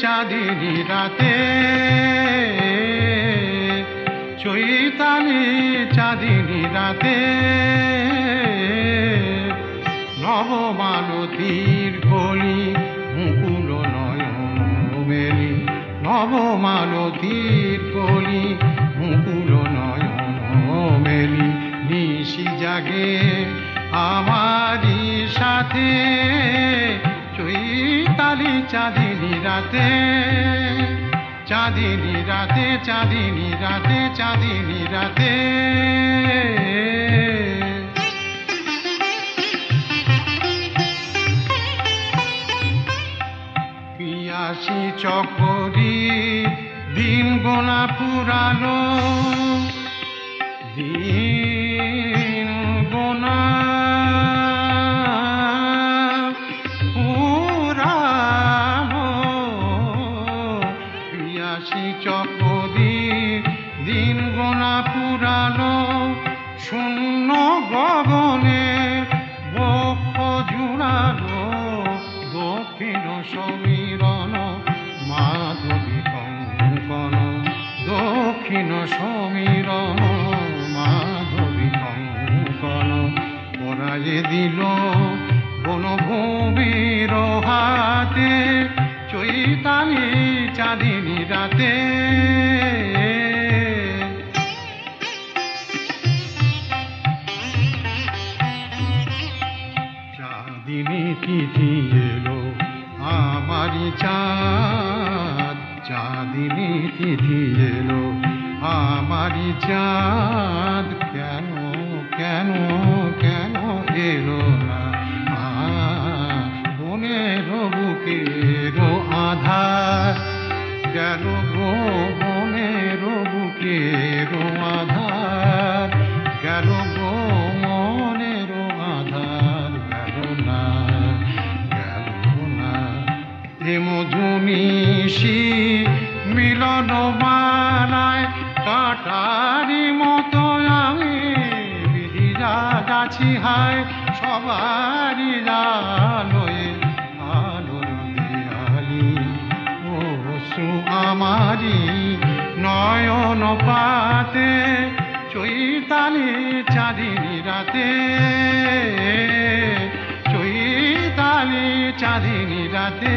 চাঁদিনী রাতে চৈতালি চাঁদিনী রাতে নবমালতীর কলি মুকুল নয়ন মেলি নবমালতীর কলি মুকুল নয়ন মেলি নিশি জাগে আমারি সাথে চৈতালি চাঁদিনী রাতে চাঁদিনী রাতে চাঁদিনী রাতে চাঁদিনী রাতে পিয়াসী চকরি দিন গোনা পুরানো দিন গোনা চকরি দিন গোনা পুরানো শূন্য গগনে বক্ষ জুড়ালো দক্ষিণ সমীরণ মাধবী কঙ্কন দক্ষিণ সমীরণ মাধবী কঙ্কন পরায়ে দিল বনভূমির হাতে চৈতালি চাঁদিনী রাতে চাঁদিনী তিথি এলো আমারি চাঁদ চাঁদিনী তিথি এলো আমারি চাঁদ কেন কেন কেন এলো না বনের বুকের আধার গেল গো বনের বুকের আধার গেল গো মনের আধার গেল না এ মধুনিশি মিলন মালায় কাটারি মতো আমি বিধিরা যাচ্ছি হায় সবারই আলোয় আলোর দেয়ালি ওসু আমারি নয়ন পাতে চৈতালি চাঁদিনী রাতে চৈতালি চাঁদিনী রাতে